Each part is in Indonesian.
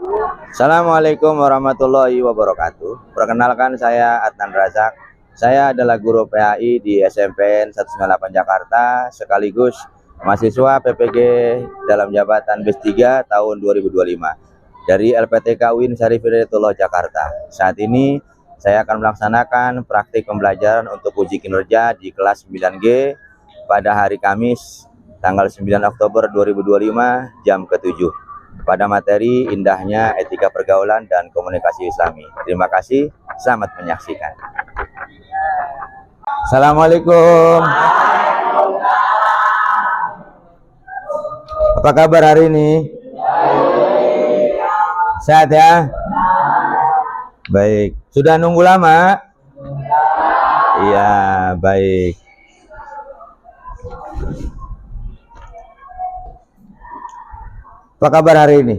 Assalamualaikum warahmatullahi wabarakatuh. Perkenalkan, saya Adnan Razak. Saya adalah guru PAI di SMPN 198 Jakarta, sekaligus mahasiswa PPG dalam jabatan BES 3 tahun 2025 dari LPTK UIN Syarif Hidayatullah Jakarta. Saat ini saya akan melaksanakan praktik pembelajaran untuk uji kinerja di kelas 9G pada hari Kamis tanggal 9 Oktober 2025 jam ke-7 pada materi indahnya etika pergaulan dan komunikasi Islami. Terima kasih, selamat menyaksikan. Assalamualaikum. Apa kabar hari ini? Sehat ya? Baik. Sudah nunggu lama? Iya, baik. Apa kabar hari ini?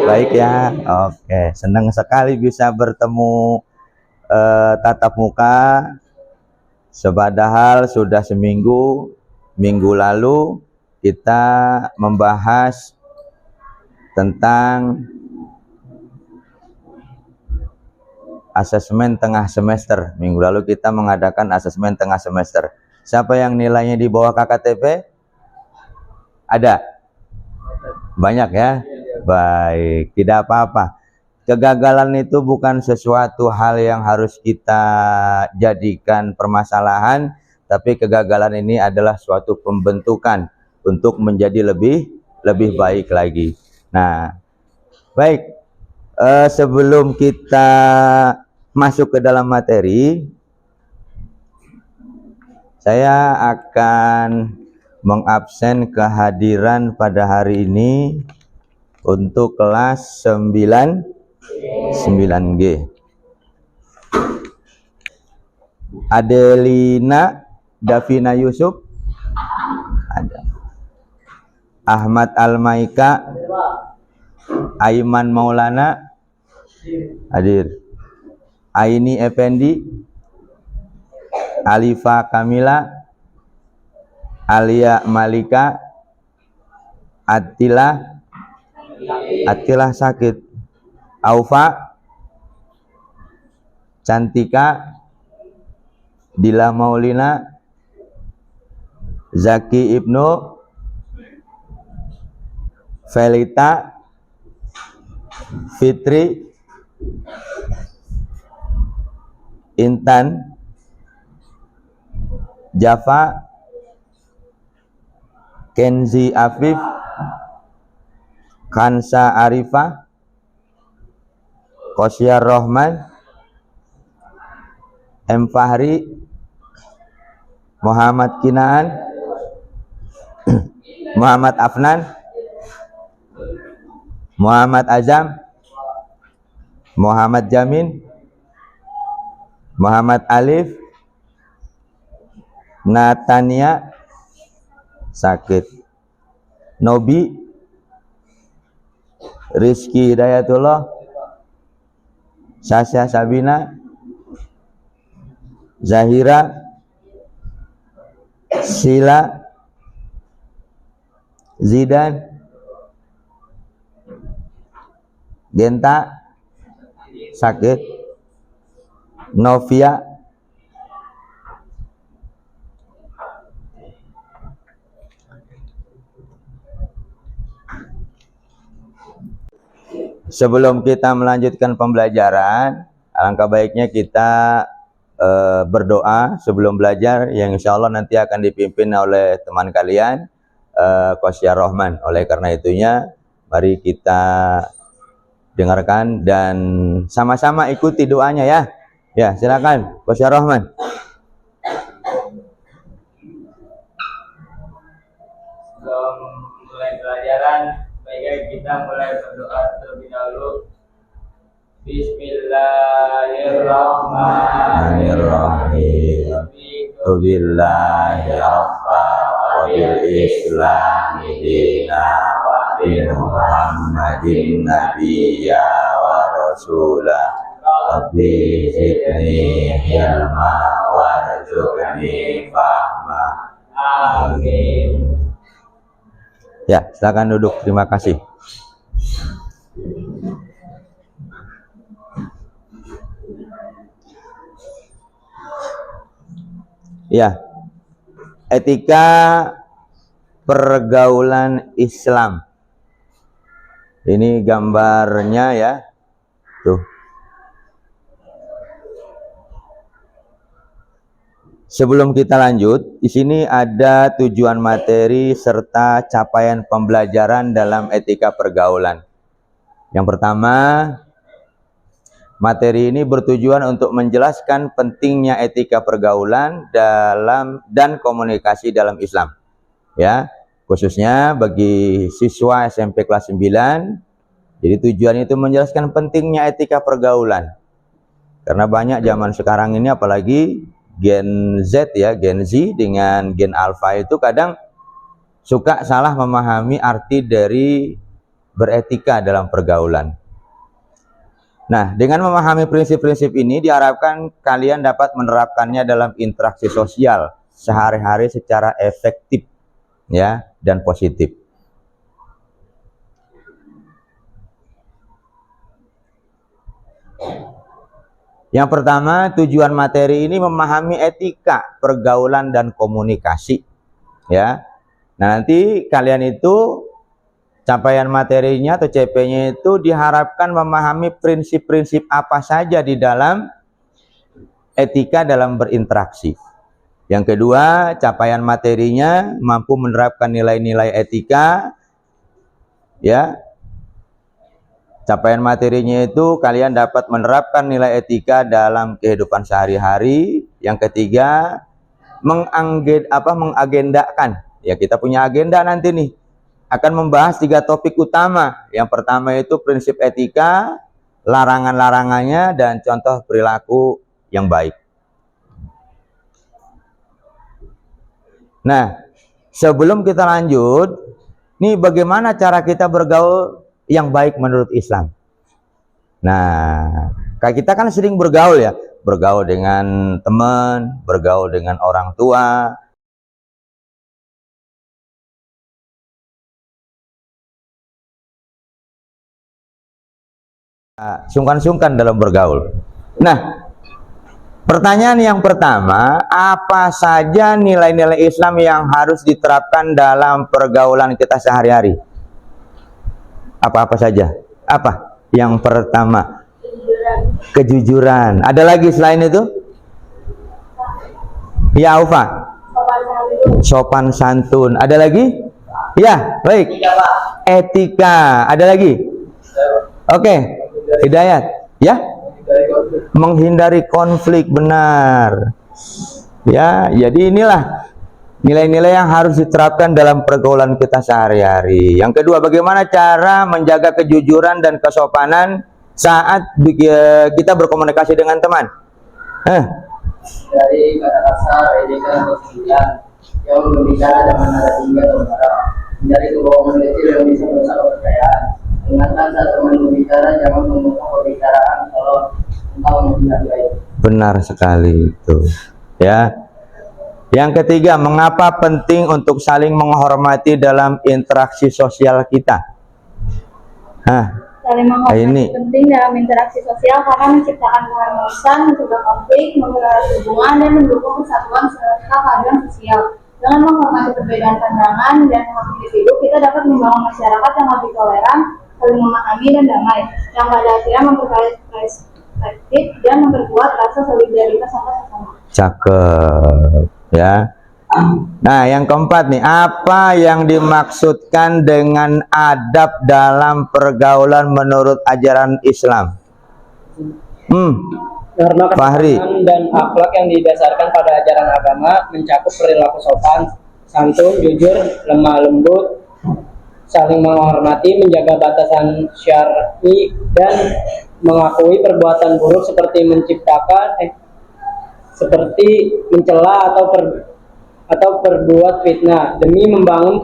Baik ya. Oke, senang sekali bisa bertemu tatap muka. Padahal sudah minggu lalu kita membahas tentang asesmen tengah semester. Minggu lalu kita mengadakan asesmen tengah semester. Siapa yang nilainya di bawah KKTP? Ada? Banyak ya? Baik, tidak apa-apa. Kegagalan itu bukan sesuatu hal yang harus kita jadikan permasalahan, tapi kegagalan ini adalah suatu pembentukan untuk menjadi lebih baik lagi. Nah, baik. Sebelum kita masuk ke dalam materi, saya akan mengabsen kehadiran pada hari ini untuk kelas 9G. Adelina Davina Yusuf ada. Ahmad Almaika, Aiman Maulana hadir. Aini Effendi, Alifa Kamila, Alia Malika, Attila sakit, Aufa, Cantika, Dila Maulina, Zaki Ibnu, Felita, Fitri, Intan, Java, Kenzi Afif, Kansa Arifah, Kosyar Rohman, M. Fahri, Muhammad Kinaan, Muhammad Afnan, Muhammad Azam, Muhammad Jamin, Muhammad Alif, Natania sakit, Nobi, Rizky Hidayatullah, Sasha Sabina, Zahira, Sila, Zidan, Genta sakit, Novia, sebelum kita melanjutkan pembelajaran, alangkah baiknya kita berdoa sebelum belajar, yang insya Allah nanti akan dipimpin oleh teman kalian, Kosyar Rohman. Oleh karena itunya, mari kita dengarkan dan sama-sama ikuti doanya ya. Ya, silakan Kosyar Rohman. Sebelum mulai pelajaran, baiknya kita mulai berdoa terlebih dahulu. Bismillahirrahmanirrahim. Billahi rabba wa bil islami dina wa bi Muhammadin nabiyya wa rasulah. Rabbi zidni ilma warzuqni fahma. Amin. Ya, silakan duduk. Terima kasih. Ya, etika pergaulan Islam. Ini gambarnya ya. Tuh. Sebelum kita lanjut, di sini ada tujuan materi serta capaian pembelajaran dalam etika pergaulan. Yang pertama, materi ini bertujuan untuk menjelaskan pentingnya etika pergaulan dan komunikasi dalam Islam. Ya, khususnya bagi siswa SMP kelas 9. Jadi tujuan itu menjelaskan pentingnya etika pergaulan. Karena banyak zaman sekarang ini, apalagi Gen Z ya, Gen Z dengan Gen Alpha itu kadang suka salah memahami arti dari beretika dalam pergaulan. Nah, dengan memahami prinsip-prinsip ini diharapkan kalian dapat menerapkannya dalam interaksi sosial sehari-hari secara efektif ya dan positif. Yang pertama, tujuan materi ini memahami etika pergaulan dan komunikasi ya. Nah, nanti kalian itu capaian materinya atau CP-nya itu diharapkan memahami prinsip-prinsip apa saja di dalam etika dalam berinteraksi. Yang kedua, capaian materinya mampu menerapkan nilai-nilai etika ya. Capaian materinya itu kalian dapat menerapkan nilai etika dalam kehidupan sehari-hari. Yang ketiga, mengagendakan. Ya, kita punya agenda nanti nih. Akan membahas 3 topik utama. Yang pertama itu prinsip etika, larangan-larangannya, dan contoh perilaku yang baik. Nah, sebelum kita lanjut, nih bagaimana cara kita bergaul yang baik menurut Islam. Nah, kayak kita kan sering bergaul ya, bergaul dengan teman, bergaul dengan orang tua. Sungkan-sungkan dalam bergaul. Nah, pertanyaan yang pertama, apa saja nilai-nilai Islam yang harus diterapkan dalam pergaulan kita sehari-hari? Apa-apa saja? Apa? Yang pertama, kejujuran. Ada lagi selain itu? Ya, Ufa. Sopan santun. Ada lagi? Ya, baik. Etika. Ada lagi? Oke. Hidayat. Ya? Menghindari konflik, benar. Ya, jadi inilah nilai-nilai yang harus diterapkan dalam pergaulan kita sehari-hari. Yang kedua, bagaimana cara menjaga kejujuran dan kesopanan saat kita berkomunikasi dengan teman? Dari kata kasar, etika atau sembilan yang berbicara jangan nada tinggi atau marah. Dari kebohongan kecil yang bisa merusak kepercayaan. Ingatkan saat teman berbicara jangan membuka pembicaraan kalau engkau menghindar baik. Benar sekali itu. Ya. Yang ketiga, mengapa penting untuk saling menghormati dalam interaksi sosial kita? Saling menghormati penting dalam interaksi sosial karena menciptakan keharmonisan, mencegah konflik, mempererat hubungan, dan mendukung kesatuan serta keadilan sosial. Dengan menghormati perbedaan pandangan dan hak individu, kita dapat membangun masyarakat yang lebih toleran, saling memahami dan damai, yang pada akhirnya memperkaya perspektif dan memperkuat rasa solidaritas antar sesama. Cakep. Ya. Nah, yang keempat nih, apa yang dimaksudkan dengan adab dalam pergaulan menurut ajaran Islam? Karena Fahri. kesopanan dan akhlak yang didasarkan pada ajaran agama mencakup perilaku sopan, santun, jujur, lemah lembut, saling menghormati, menjaga batasan syar'i, dan mengakui perbuatan buruk seperti seperti mencela atau berbuat fitnah demi membangun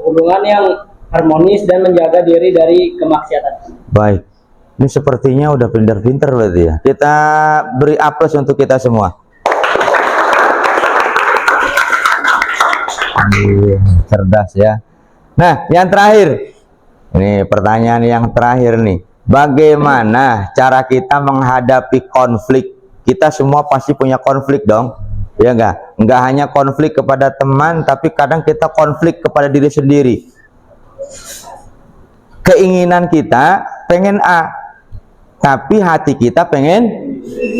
hubungan yang harmonis dan menjaga diri dari kemaksiatan. Baik, ini sepertinya udah pintar-pintar berarti ya. Kita beri aplaus untuk kita semua. Cerdas ya. Nah, yang terakhir, Ini pertanyaan yang terakhir nih. Bagaimana cara kita menghadapi konflik? Kita semua pasti punya konflik dong. Ya enggak? Enggak hanya konflik kepada teman, tapi kadang kita konflik kepada diri sendiri. Keinginan kita pengen A, tapi hati kita pengen.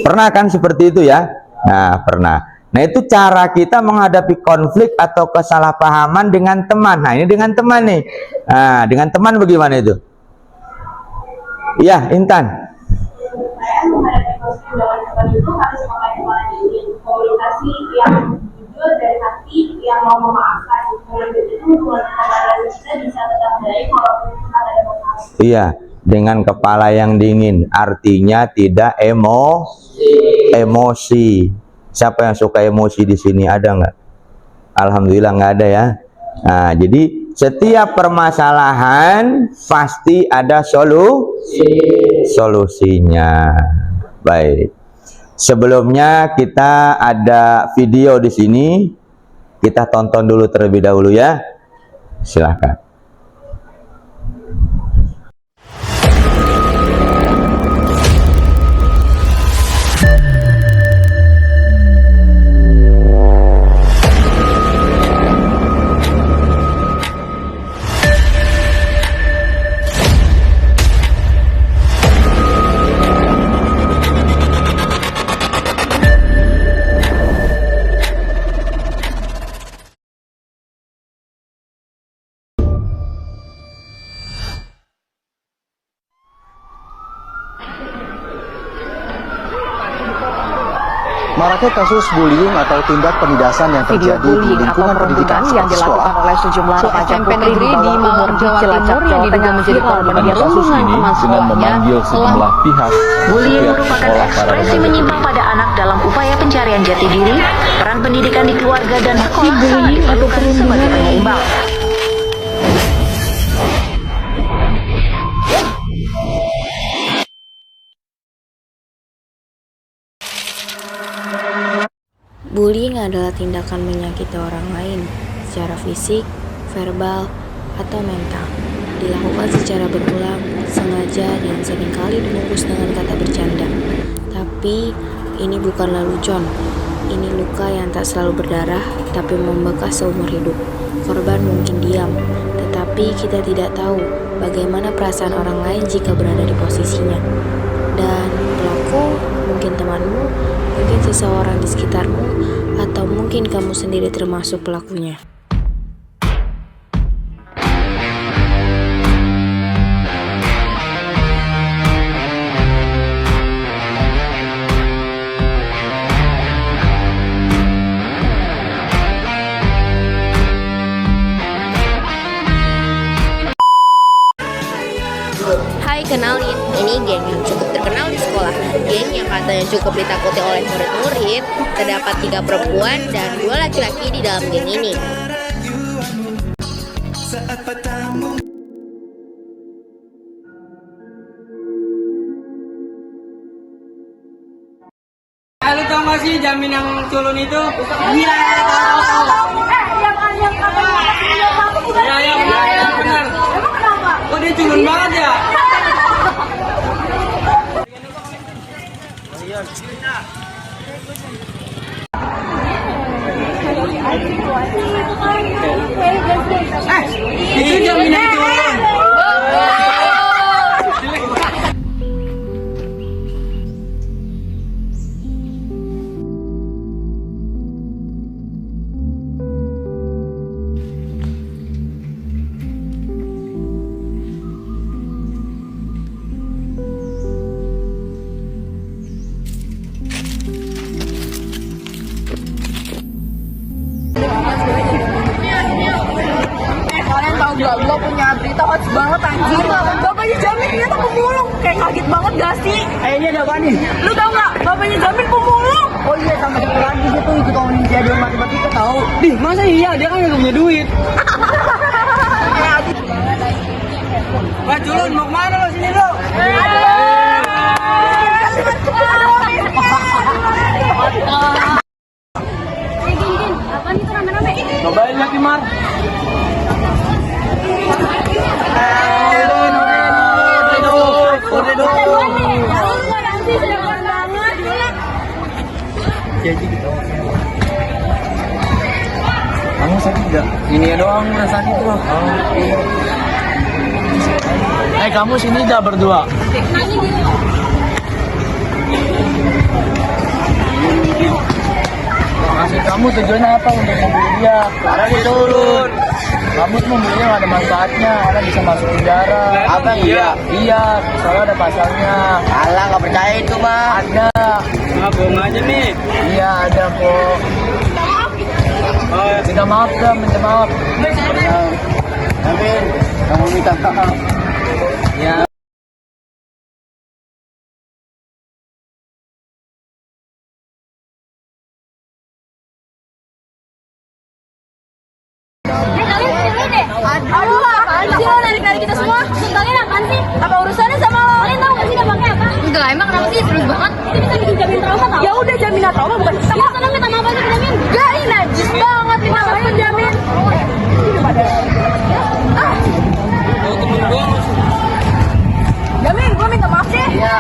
Pernah kan seperti itu ya? Nah, pernah. Nah, itu cara kita menghadapi konflik atau kesalahpahaman dengan teman. Nah, ini dengan teman nih. Nah, dengan teman bagaimana itu? Iya, Intan. Saya menghadapi konflik dengan teman itu harus memakai pola dingin, komunikasi yang jujur dari hati, yang mau memaafkan. Dengan begitu hubungan antara kita bisa tetap baik walaupun kita ada masalah. Iya, dengan kepala yang dingin, artinya tidak emosi. Siapa yang suka emosi di sini? Ada nggak? Alhamdulillah nggak ada ya. Nah, jadi setiap permasalahan pasti ada solusinya. Baik. Sebelumnya kita ada video di sini. Kita tonton dulu terlebih dahulu ya. Silakan. Maraknya kasus bullying atau tindak penindasan yang Video terjadi di bullying atau lingkungan pendidikan perundungan yang dilakukan sekolah. oleh sejumlah remaja SMP putri di negeri di bawah umur Malang, di Jawa Cilacap, Timur yang Jawa diduga Tengah menjadi viral korban media kasus sosial. ini dengan memanggil sejumlah pihak. Bullying pihak merupakan sekolah para ekspresi remaja menyimpang pada anak dalam upaya pencarian jati diri. Peran pendidikan di keluarga dan sekolah sangat diperlukan sebagai penyeimbang. Bullying adalah tindakan menyakiti orang lain secara fisik, verbal, atau mental. Dilakukan secara berulang, sengaja, dan seringkali dibungkus dengan kata bercanda. Tapi, ini bukanlah lelucon. Ini luka yang tak selalu berdarah, tapi membekas seumur hidup. Korban mungkin diam, tetapi kita tidak tahu bagaimana perasaan orang lain jika berada di posisinya. Dan pelaku mungkin temanmu, mungkin seseorang di sekitarmu, atau mungkin kamu sendiri termasuk pelakunya. Hai, kenalin, ini geng yang cukup terkenal di sekolah. Geng yang katanya cukup ditakuti oleh murid-murid. Terdapat 3 perempuan dan 2 laki-laki di dalam geng ini. Lu tau gak sih Jamin yang culun itu? Iya, tahu. Iya, benar. Emang kenapa? Kok dia culun banget ya? Itu Jamin yang culun. Kalian tahu gak, gue punya berita hoax banget anjir. Bapaknya Jamin ternyata pemulung. Kayak kaget banget gak sih? Ini ada apa nih? Lu tau gak, bapaknya Jamin pemulung. Oh iya, sama satu lagi gitu, itu kalau dia ada matematika tahu. Dih, masa iya dia kan gak punya duit. Wah, culun mau kemana lo sini lo? Apa nih tuh rame-rame? Cobain lagi, Mar. Kamu sakit nggak? Ini doang udah sakit bro. Kamu sini dah berdua. Maksud kamu tujuannya apa untuk membeli dia? Karena dia turun. Kamu tuh membelinya nggak ada manfaatnya, karena bisa masuk penjara. Apa iya? Iya, soalnya ada pasalnya. Alah, nggak percaya itu mah. Ada. Bohong aja nih. Iya ada kok. Minta maaf dah, minta maaf. Amin. Kamu minta maaf. Ya. Aduh, apaan sih lo narik-narik kita semua? Tentangin apaan sih? Apa urusannya sama lo? Kalian tahu gak sih dampaknya apa? Enggak, emang kenapa sih? Serius banget. Itu bisa bikin jamin trauma tau? Ya udah, jaminan trauma bukan kita. Ya, senang minta maaf aja jamin. Gak, ini najis banget. Kenapa penjamin? Jamin, gue minta maaf sih. Iya.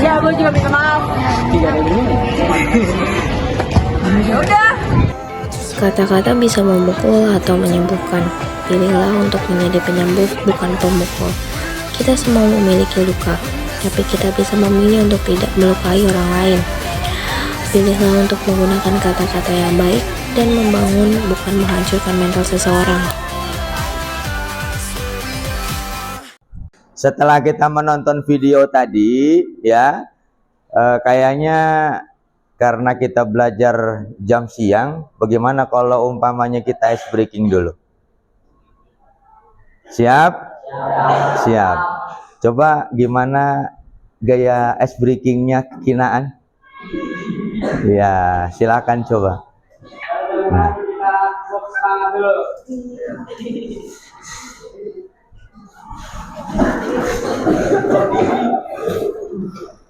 Ya, gue juga minta maaf. Ya udah. Kata-kata bisa memukul atau menyembuhkan. Pilihlah untuk menjadi penyembuh, bukan pemukul. Kita semua memiliki luka, tapi kita bisa memilih untuk tidak melukai orang lain. Pilihlah untuk menggunakan kata-kata yang baik dan membangun, bukan menghancurkan mental seseorang. Setelah kita menonton video tadi, ya, kayaknya karena kita belajar jam siang, bagaimana kalau umpamanya kita ice breaking dulu? Siap? Siap. Coba gimana gaya ice breakingnya Kinaan? Ya, silakan coba. Nah.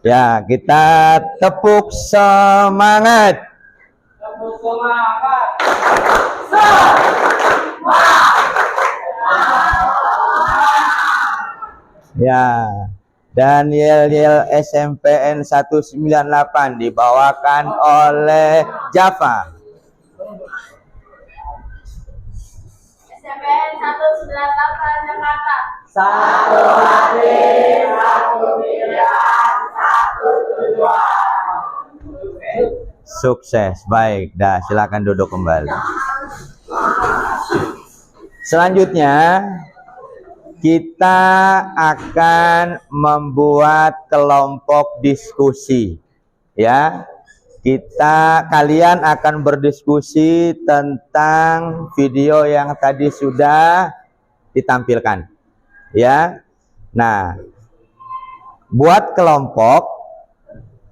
Ya, kita tepuk semangat. Tepuk semangat. Ya, dan yel-yel SMPN 198 dibawakan oleh Java. SMPN 198 Jakarta. Satu hati, satu pilihan, satu tujuan. Sukses, baik. Dah, silakan duduk kembali. Selanjutnya, kita akan membuat kelompok diskusi. Ya, kalian akan berdiskusi tentang video yang tadi sudah ditampilkan. Ya, nah, buat kelompok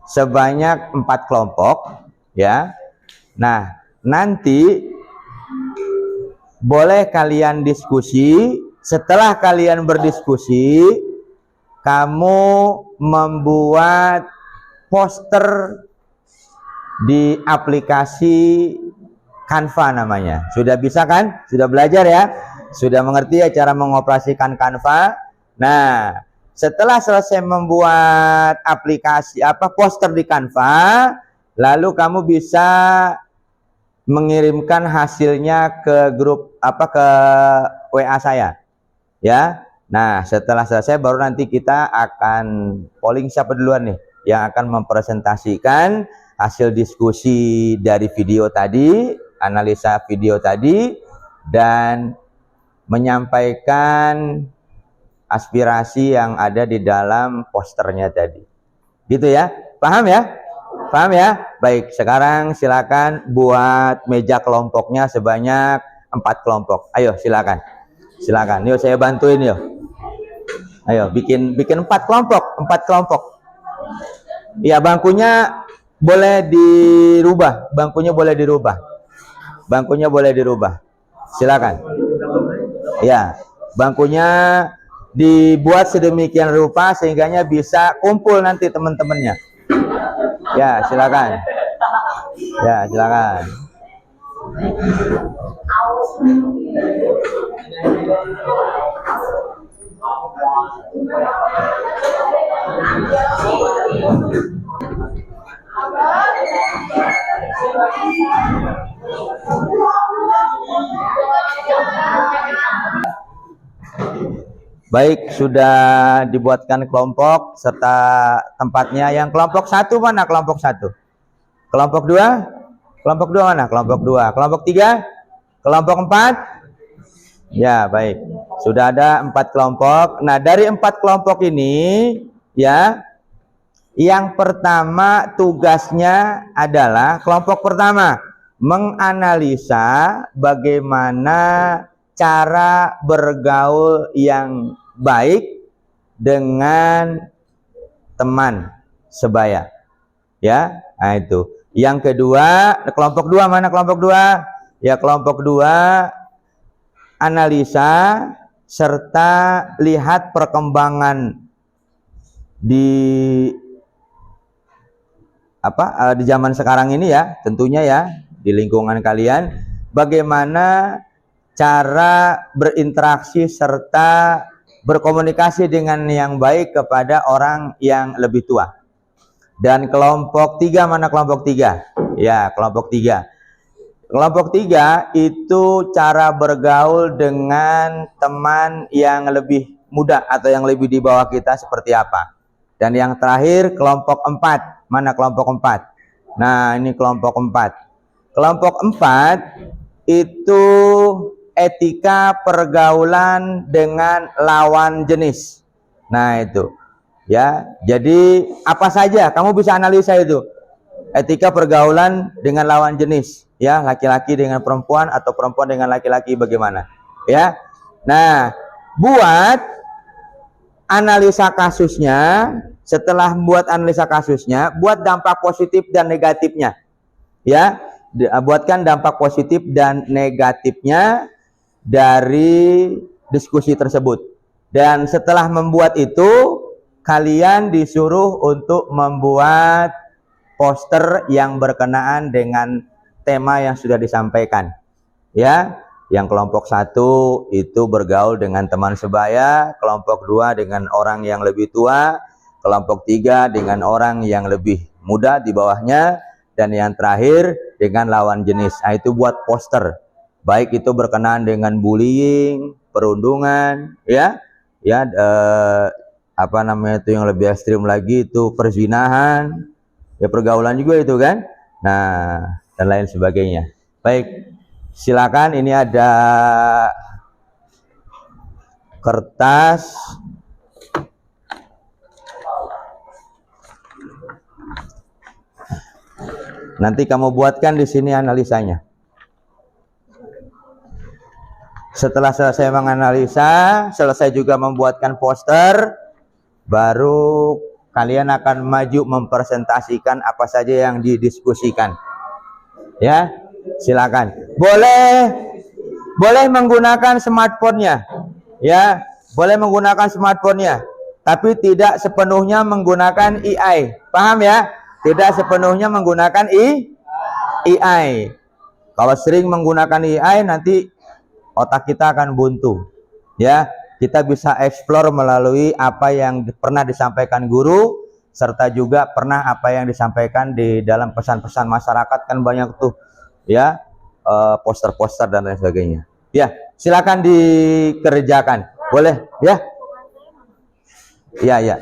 sebanyak 4 kelompok, ya. Nah, nanti boleh kalian diskusi. Setelah kalian berdiskusi, kamu membuat poster di aplikasi Canva namanya. Sudah bisa kan? Sudah belajar ya? Sudah mengerti ya cara mengoperasikan Canva? Nah, setelah selesai membuat aplikasi poster di Canva, lalu kamu bisa mengirimkan hasilnya ke grup ke WA saya. Ya. Nah, setelah selesai baru nanti kita akan polling siapa duluan nih yang akan mempresentasikan hasil diskusi dari video tadi, analisa video tadi, dan menyampaikan aspirasi yang ada di dalam posternya tadi. Gitu ya? Paham ya? Paham ya? Baik, sekarang silakan buat meja kelompoknya sebanyak 4 kelompok. Ayo silakan. Silakan. Yuk saya bantuin yuk. Ayo bikin 4 kelompok, 4 kelompok. Iya, bangkunya boleh dirubah. Bangkunya boleh dirubah. Bangkunya boleh dirubah. Silakan. Ya, bangkunya dibuat sedemikian rupa sehingganya bisa kumpul nanti teman-temannya. Ya, silakan. Ya, silakan. Baik, sudah dibuatkan kelompok serta tempatnya. Yang kelompok 1 mana kelompok 1? Kelompok 2? Kelompok 2 mana? Kelompok 2. Kelompok 3? Kelompok 4? Ya, baik. Sudah ada 4 kelompok. Nah, dari 4 kelompok ini, ya, yang pertama tugasnya adalah kelompok pertama menganalisa bagaimana cara bergaul yang baik dengan teman sebaya. Ya, nah itu. Yang kedua, kelompok 2 mana kelompok 2? Ya, kelompok 2 analisa serta lihat perkembangan di zaman sekarang ini ya, tentunya ya, di lingkungan kalian, bagaimana cara berinteraksi serta berkomunikasi dengan yang baik kepada orang yang lebih tua. Dan kelompok 3 mana kelompok 3? Ya, kelompok 3. Kelompok 3 itu cara bergaul dengan teman yang lebih muda atau yang lebih di bawah kita seperti apa. Dan yang terakhir kelompok 4. Mana kelompok 4? Nah, ini kelompok 4. Kelompok 4 itu etika pergaulan dengan lawan jenis. Nah, itu. Ya, jadi apa saja kamu bisa analisa itu. Etika pergaulan dengan lawan jenis, ya, laki-laki dengan perempuan atau perempuan dengan laki-laki bagaimana? Ya. Nah, buat analisa kasusnya, setelah membuat analisa kasusnya, buat dampak positif dan negatifnya. Ya, buatkan dampak positif dan negatifnya dari diskusi tersebut. Dan setelah membuat itu, kalian disuruh untuk membuat poster yang berkenaan dengan tema yang sudah disampaikan. Ya, yang kelompok 1 itu bergaul dengan teman sebaya, kelompok 2 dengan orang yang lebih tua, kelompok 3 dengan orang yang lebih muda di bawahnya, dan yang terakhir dengan lawan jenis. Nah, itu buat poster. Baik itu berkenaan dengan bullying, perundungan, ya, apa namanya itu yang lebih ekstrim lagi itu perzinahan, ya pergaulan juga itu kan. Nah, dan lain sebagainya. Baik, silakan, ini ada kertas. Nanti kamu buatkan di sini analisanya. Setelah selesai menganalisa, selesai juga membuatkan poster, baru kalian akan maju mempresentasikan apa saja yang didiskusikan. Ya, silakan. Boleh menggunakan smartphone-nya. Ya, boleh menggunakan smartphone-nya, tapi tidak sepenuhnya menggunakan AI. Paham ya? Tidak sepenuhnya menggunakan AI. Kalau sering menggunakan AI, nanti otak kita akan buntu. Ya, kita bisa explore melalui apa yang pernah disampaikan guru, serta juga pernah apa yang disampaikan di dalam pesan-pesan masyarakat, kan banyak tuh, ya, poster-poster dan lain sebagainya. Ya, silakan dikerjakan. Boleh, ya? Ya. Ya.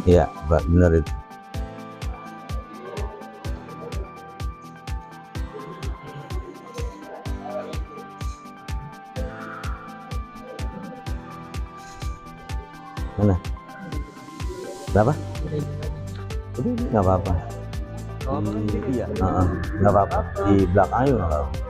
Iya, benar itu. Mana? Berapa? Nggak apa-apa. Iya, nggak apa-apa. Di belakang aja nggak apa-apa.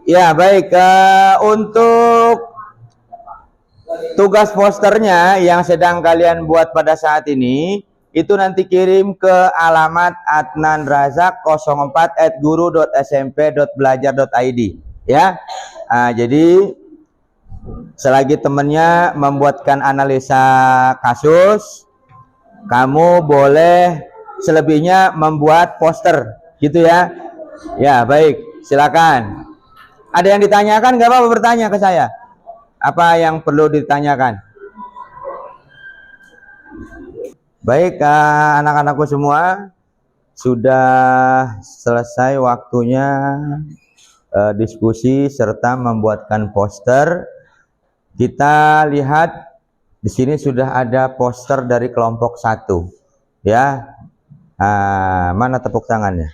Ya baik, untuk tugas posternya yang sedang kalian buat pada saat ini itu nanti kirim ke alamat adnanrazak04@guru.smp.belajar.id ya. Jadi selagi temennya membuatkan analisa kasus, kamu boleh selebihnya membuat poster gitu ya. Ya baik, silakan. Ada yang ditanyakan? Nggak apa-apa bertanya ke saya. Apa yang perlu ditanyakan? Baik, anak-anakku semua, sudah selesai waktunya diskusi serta membuatkan poster. Kita lihat di sini sudah ada poster dari kelompok 1, ya. Mana tepuk tangannya?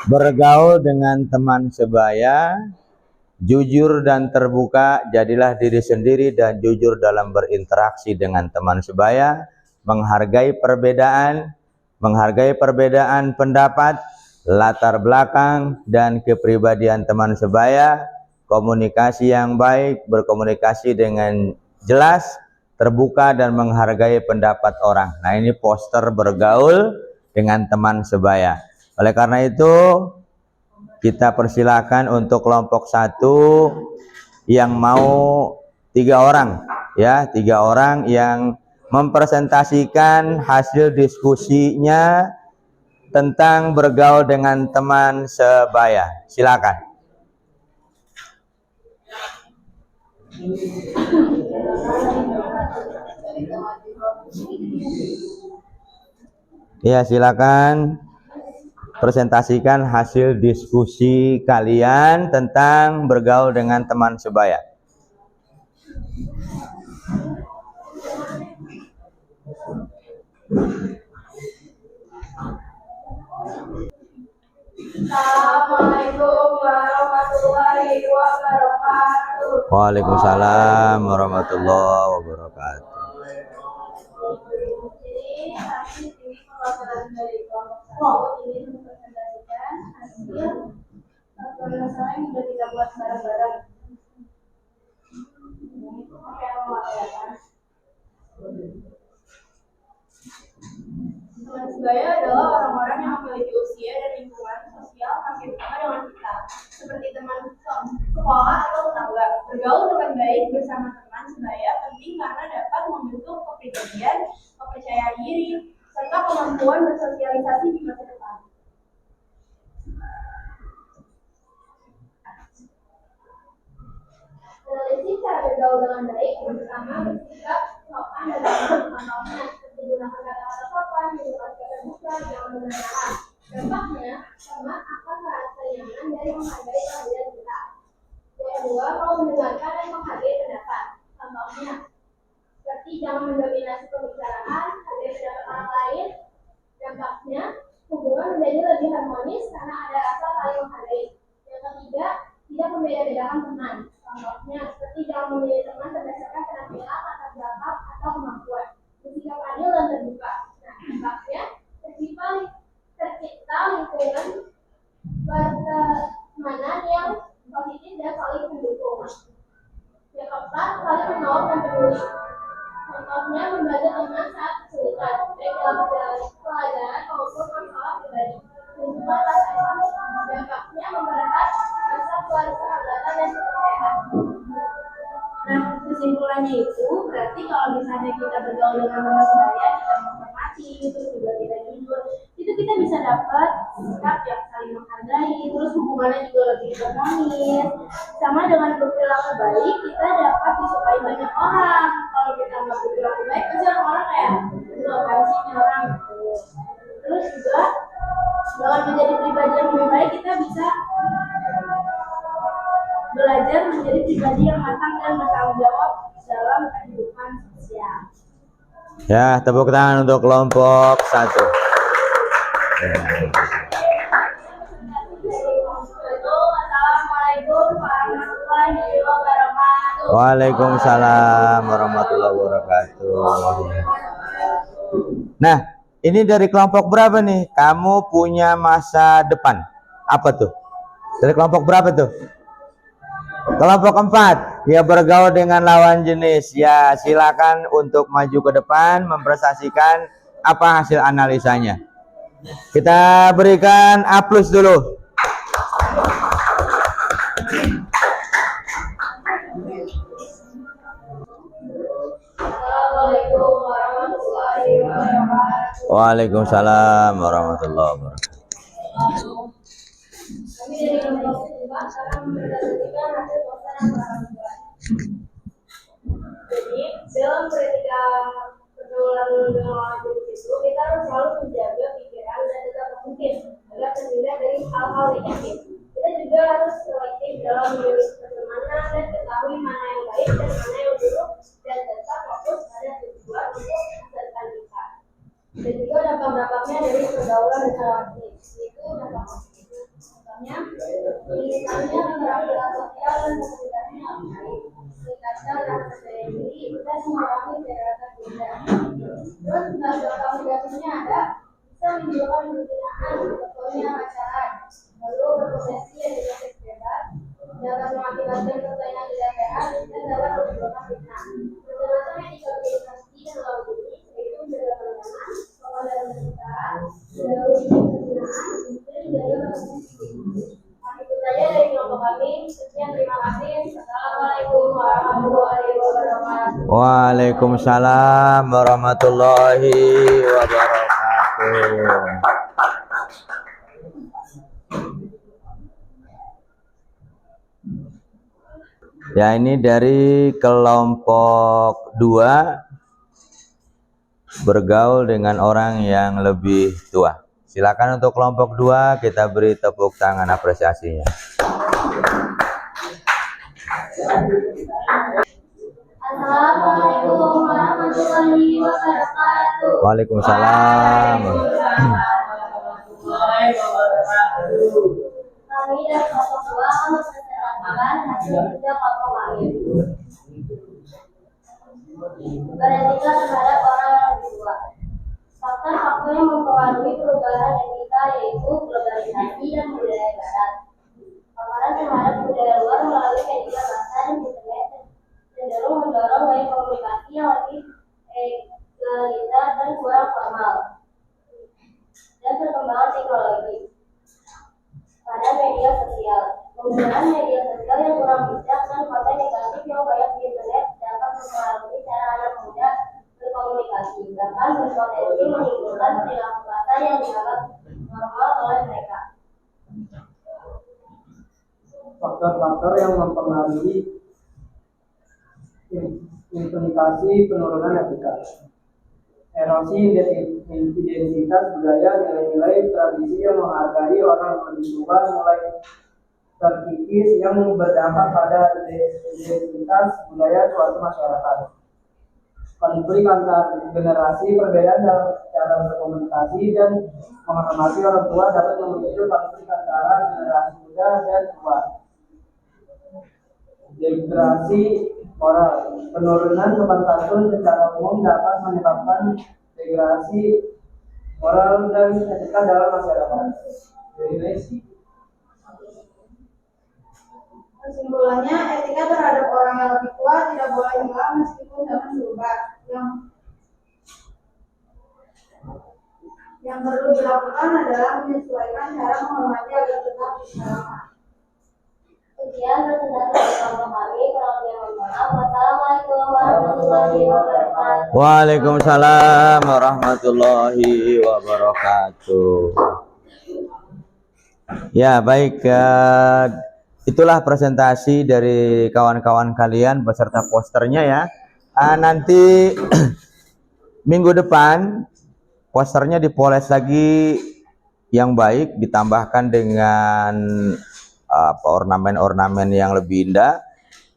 Bergaul dengan teman sebaya, jujur dan terbuka, jadilah diri sendiri dan jujur dalam berinteraksi dengan teman sebaya, menghargai perbedaan pendapat, latar belakang dan kepribadian teman sebaya, komunikasi yang baik, berkomunikasi dengan jelas, terbuka dan menghargai pendapat orang. Nah, ini poster bergaul dengan teman sebaya. Oleh karena itu, kita persilakan untuk kelompok 1 yang mau 3 orang, ya, 3 orang yang mempresentasikan hasil diskusinya tentang bergaul dengan teman sebaya. Silakan. Ya, silakan presentasikan hasil diskusi kalian tentang bergaul dengan teman sebaya. Waalaikumsalam warahmatullahi wabarakatuh. Jadi kami ini perwakilan dari kelompok ini mempresentasikan hasil permasalahan yang sudah kita buat bareng-bareng. Ini pakai pemotretan. Teman sebaya adalah orang-orang yang memiliki usia dan lingkungan sosial hampir sama dengan kita, seperti teman sekolah atau tetangga. Bergaul dengan baik bersama teman sebaya penting karena dapat membentuk kepribadian, kepercayaan diri, serta kemampuan bersosialisasi di masa depan. Analisis cara bergaul dengan baik bersama bersikap sopan dan contohnya menggunakan kata-kata sopan, menggunakan kata buka, jangan mengenalkan. Dampaknya, teman akan merasa nyaman dari menghargai kehadiran kita. Yang kedua, mau mendengarkan dan menghargai pendapat. Contohnya, seperti jangan mendominasi pembicaraan, hargai pendapat orang lain. Dampaknya, hubungan menjadi lebih harmonis karena ada rasa saling menghargai. Yang ketiga, tidak membeda-bedakan teman. Contohnya, seperti jangan memilih teman berdasarkan penampilan, latar belakang, atau kemampuan. Bersikap adil dan terbuka. Nah, dampaknya tercipta lingkungan pertemanan yang positif dan saling mendukung. Yang keempat, saling menolong dan peduli. Contohnya, membantu teman saat kesulitan, baik dalam pelajaran maupun masalah pribadi. Lingkungan rasa empati. Dampaknya mempererat rasa persahabatan dan kepercayaan. Nah, kesimpulannya itu berarti kalau misalnya kita bergaul dengan teman sebaya, kita menghormati, terus juga kita jujur, itu kita bisa dapat sikap yang saling menghargai, terus hubungannya juga lebih harmonis. Sama dengan berperilaku baik, kita dapat disukai banyak orang. Kalau kita nggak berperilaku baik, pasti orang kayak apaan sih ini orang gitu. Terus juga dengan menjadi pribadi yang lebih baik, kita bisa belajar menjadi pribadi yang matang dan bertanggung jawab dalam kehidupan sosial. Ya, tepuk tangan untuk kelompok 1. Assalamualaikum warahmatullahi wabarakatuh. Waalaikumsalam warahmatullahi wabarakatuh. Nah, ini dari kelompok berapa nih? Kamu punya masa depan. Apa tuh? Dari kelompok berapa tuh? Kelompok 4, ya bergaul dengan lawan jenis. Ya, silakan untuk maju ke depan mempresentasikan apa hasil analisanya. Kita berikan aplaus dulu. Assalamualaikum warahmatullahi wabarakatuh. Waalaikumsalam warahmatullahi wabarakatuh. Kami dari kelompok 4 akan mempresentasikan hasil poster yang telah dibuat. Jadi, dalam ketika pergaulan dengan lawan jenis itu, kita harus selalu menjaga pikiran dan tetap positif agar terhindar dari hal-hal negatif. Kita juga harus selektif dalam memilih pertemanan dan ketahui mana yang baik dan mana yang buruk, dan tetap fokus pada tujuan untuk masa depan kita. Dan juga dampak-dampaknya dari pergaulan dengan lawan jenis, yaitu dampak positif. Contohnya, misalnya keterampilan sosial dan komunikasinya yang baik, meningkatkan rasa percaya diri, dan mengurangi kekerasan gender. Terus dampak negatifnya ada bisa menimbulkan penghinaan, contohnya pacaran, lalu berpotensi ada seks bebas, dapat mengakibatkan persaingan tidak sehat, dan dapat menimbulkan fitnah. Macam-macam etika organisasi dan lawan jenis, yaitu menjaga keamanan, pengendalian percintaan, menjauhi penghinaan, dan menjaga itu saja dari kelompok kami. Sekian, terima kasih. Assalamualaikum warahmatullahi wabarakatuh. Waalaikumsalam warahmatullahi wabarakatuh. Ya, ini dari kelompok 2, bergaul dengan orang yang lebih tua. Silakan untuk kelompok 2 kita beri tepuk tangan apresiasinya. Assalamualaikum warahmatullahi wabarakatuh. Waalaikumsalam. Kami dari kelompok 2 memperkenalkan merupakan hasil kerja kelompok lain. Beretika terhadap orang yang lebih tua. Faktor-faktor yang mempengaruhi perubahan etika yaitu globalisasi dan budaya barat. Paparan terhadap budaya luar melalui media massa dan internet cenderung mendorong gaya komunikasi yang lebih egaliter dan kurang formal. Dan perkembangan teknologi pada media sosial. Penggunaan media sosial yang kurang bijak dan konten negatif yang banyak di internet dapat mempengaruhi cara anak muda berkomunikasi, bahkan berpotensi menimbulkan perilaku kasar yang dianggap normal oleh mereka. Faktor-faktor yang mempengaruhi implikasi penurunan etika. Erosi identitas budaya, nilai-nilai tradisi yang menghargai orang lebih tua mulai terkikis yang berdampak pada identitas budaya suatu masyarakat. Konflik antar generasi, perbedaan dalam cara berkomunikasi dan menghormati orang tua dapat memicu konflik antara generasi muda dan tua. Degradasi moral, penurunan sopan santun secara umum dapat menyebabkan degradasi moral dan etika dalam masyarakat. Kesimpulannya, etika terhadap orang yang lebih tua tidak boleh hilang meskipun zaman berubah. Yang perlu dilakukan adalah menyesuaikan cara menghormati agar tetap bersama. Sekian presentasi dari kelompok kami. Kalau dia mohon maaf. Wassalamualaikum warahmatullahi wabarakatuh. Waalaikumsalam warahmatullahi wabarakatuh. Ya, baik. Itulah presentasi dari kawan-kawan kalian beserta posternya ya. Nanti minggu depan posternya dipoles lagi yang baik, ditambahkan dengan ornamen-ornamen yang lebih indah.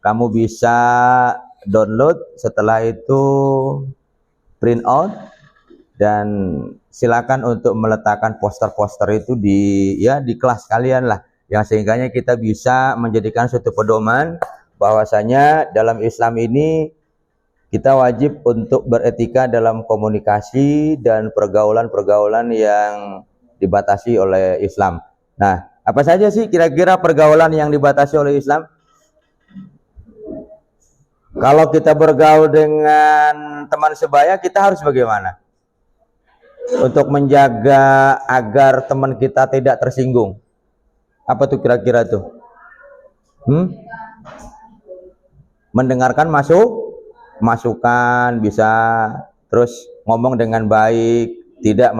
Kamu bisa download, setelah itu print out, dan silakan untuk meletakkan poster-poster itu di kelas kalian lah, yang sehingganya kita bisa menjadikan suatu pedoman bahwasanya dalam Islam ini kita wajib untuk beretika dalam komunikasi dan pergaulan-pergaulan yang dibatasi oleh Islam. Nah, apa saja sih kira-kira pergaulan yang dibatasi oleh Islam? Kalau kita bergaul dengan teman sebaya, kita harus bagaimana? Untuk menjaga agar teman kita tidak tersinggung. Apa tuh kira-kira tuh? Mendengarkan masukan, bisa terus ngomong dengan baik, tidak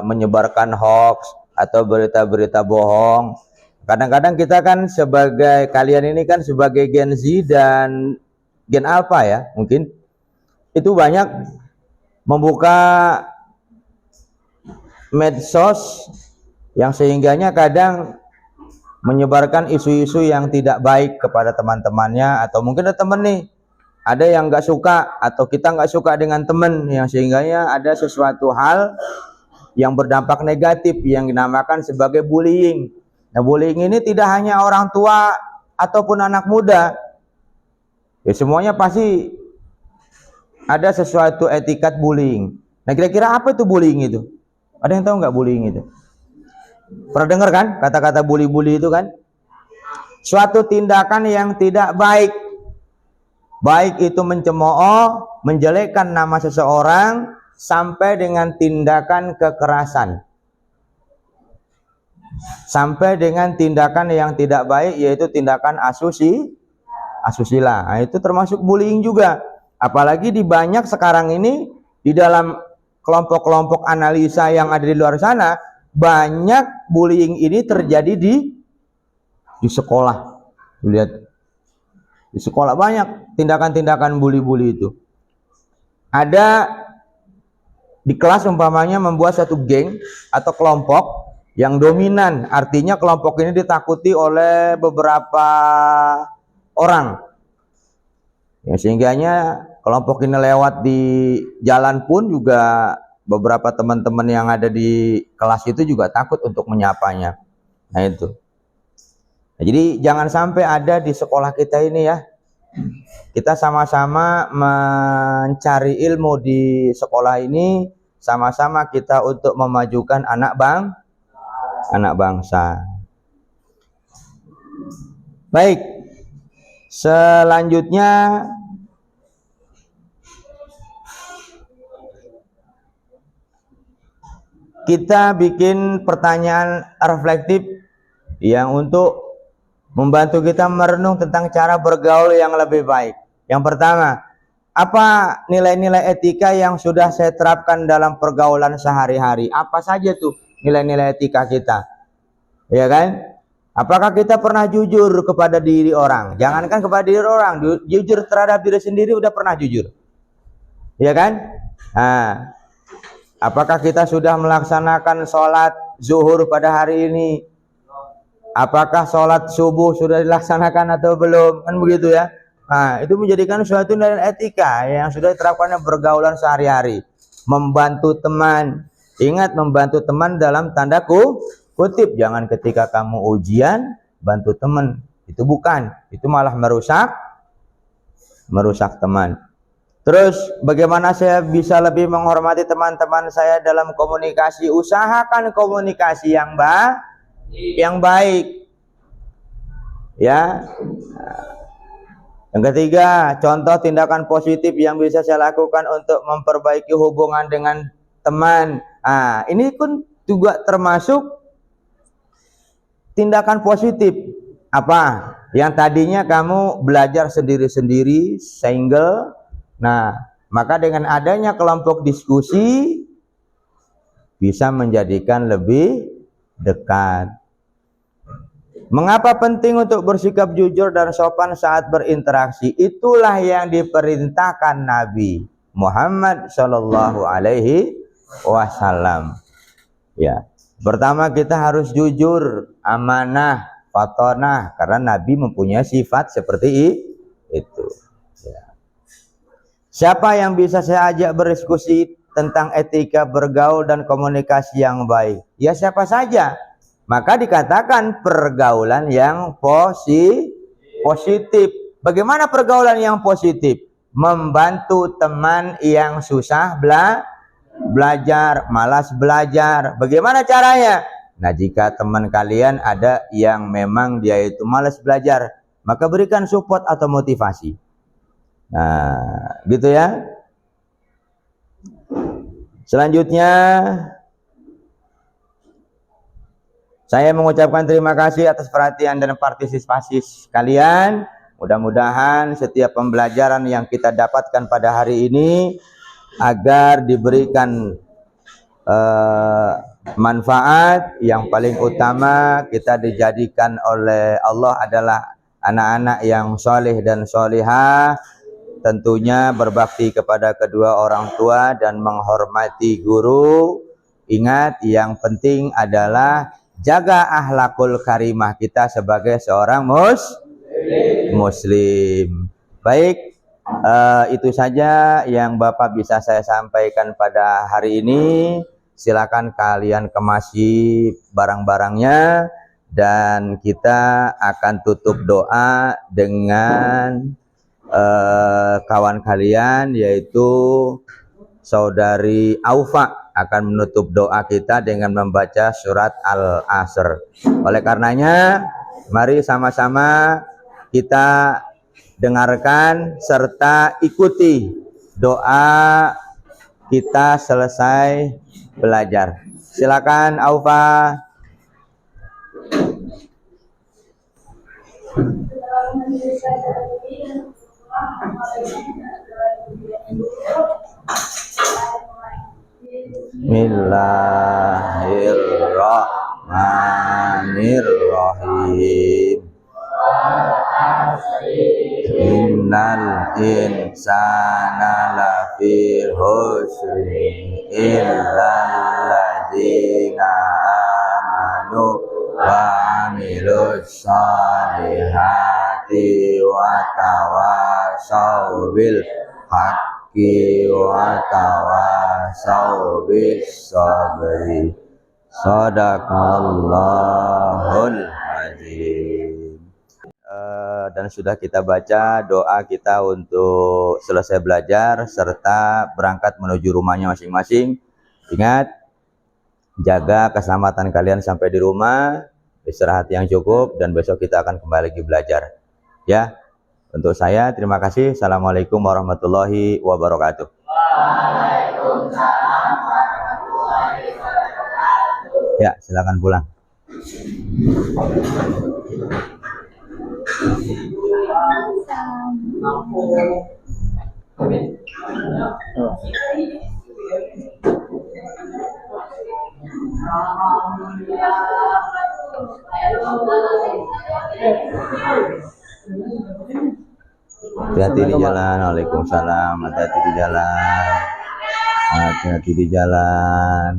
menyebarkan hoax atau berita-berita bohong. Kadang-kadang kita kan sebagai kalian ini kan sebagai Gen Z dan Gen Alpha ya, mungkin itu banyak membuka medsos yang sehingganya kadang menyebarkan isu-isu yang tidak baik kepada teman-temannya, atau mungkin ada teman nih, ada yang nggak suka atau kita nggak suka dengan teman, yang sehingganya ada sesuatu hal yang berdampak negatif yang dinamakan sebagai bullying. Nah, bullying ini tidak hanya orang tua ataupun anak muda, ya semuanya pasti ada sesuatu etikat bullying. Nah, kira-kira apa itu bullying itu? Ada yang tahu nggak bullying itu? Pernah dengar kan kata-kata bully-bully itu kan? Suatu tindakan yang tidak baik. Baik itu mencemooh, menjelekkan nama seseorang, sampai dengan tindakan kekerasan. Sampai dengan tindakan yang tidak baik, yaitu tindakan asusila. Nah, itu termasuk bullying juga. Apalagi di banyak sekarang ini, di dalam kelompok-kelompok analisa yang ada di luar sana, banyak bullying ini terjadi di sekolah. Lihat, di sekolah banyak tindakan-tindakan bully-bully itu. Ada di kelas umpamanya membuat satu geng atau kelompok yang dominan, artinya kelompok ini ditakuti oleh beberapa orang. Ya, sehingganya kelompok ini lewat di jalan pun juga beberapa teman-teman yang ada di kelas itu juga takut untuk menyapanya. Nah itu. Nah, jadi jangan sampai ada di sekolah kita ini ya, kita sama-sama mencari ilmu di sekolah ini, sama-sama kita untuk memajukan anak bangsa. Baik, selanjutnya kita bikin pertanyaan reflektif yang untuk membantu kita merenung tentang cara bergaul yang lebih baik. Yang pertama, apa nilai-nilai etika yang sudah saya terapkan dalam pergaulan sehari-hari? Apa saja tuh nilai-nilai etika kita? Ya kan? Apakah kita pernah jujur kepada diri orang? Jangankan kepada diri orang, jujur terhadap diri sendiri udah pernah jujur. Ya kan? Nah, apakah kita sudah melaksanakan sholat zuhur pada hari ini? Apakah sholat subuh sudah dilaksanakan atau belum? Kan begitu ya. Nah, itu menjadikan suatu nilai etika yang sudah diterapkan pergaulan sehari-hari. Membantu teman. Ingat, membantu teman dalam tanda kutip. Jangan ketika kamu ujian bantu teman. Itu bukan. Itu malah merusak teman. Terus bagaimana saya bisa lebih menghormati teman-teman saya dalam komunikasi? Usahakan komunikasi yang baik. Ya. Yang ketiga, contoh tindakan positif yang bisa saya lakukan untuk memperbaiki hubungan dengan teman. Nah, ini pun juga termasuk tindakan positif. Apa? Yang tadinya kamu belajar sendiri-sendiri, single. Nah, maka dengan adanya kelompok diskusi bisa menjadikan lebih dekat. Mengapa penting untuk bersikap jujur dan sopan saat berinteraksi? Itulah yang diperintahkan Nabi Muhammad Shallallahu Alaihi Wasallam. Ya. Pertama, kita harus jujur, amanah, fatonah, karena Nabi mempunyai sifat seperti itu. Ya. Siapa yang bisa saya ajak berdiskusi tentang etika bergaul dan komunikasi yang baik? Ya, siapa saja. Maka dikatakan pergaulan yang positif. Bagaimana pergaulan yang positif? Membantu teman yang susah belajar, malas belajar. Bagaimana caranya? Nah, jika teman kalian ada yang memang dia itu malas belajar, maka berikan support atau motivasi. Nah, gitu ya. Selanjutnya, saya mengucapkan terima kasih atas perhatian dan partisipasi kalian. Mudah-mudahan setiap pembelajaran yang kita dapatkan pada hari ini agar diberikan manfaat. Yang paling utama, kita dijadikan oleh Allah adalah anak-anak yang soleh dan solihah, tentunya berbakti kepada kedua orang tua dan menghormati guru. Ingat, yang penting adalah jaga akhlakul karimah kita sebagai seorang muslim. Baik, itu saja yang Bapak bisa saya sampaikan pada hari ini. Silakan kalian kemasi barang-barangnya, dan kita akan tutup doa dengan kawan kalian, yaitu Saudari Aufa akan menutup doa kita dengan membaca surat Al-Asr. Oleh karenanya, mari sama-sama kita dengarkan serta ikuti doa kita selesai belajar. Silakan Aufa. Bismillahirrahmanirrahim. Innal insana lafi khusri illal ladzina amanu wa amilus solihati wa tawassaw bil haqqi wa tawassaw bis sabri. Sadaqallahul azim. Dan sudah kita baca doa kita untuk selesai belajar serta berangkat menuju rumahnya masing-masing. Ingat, jaga keselamatan kalian sampai di rumah, istirahat yang cukup, dan besok kita akan kembali lagi belajar. Ya, untuk saya terima kasih. Assalamualaikum warahmatullahi wabarakatuh. Ya, silakan pulang. Hati-hati di jalan. Waalaikumsalam. Hati-hati di jalan. Hati-hati di jalan.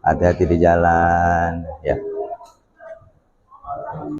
Hati-hati di jalan. Ya.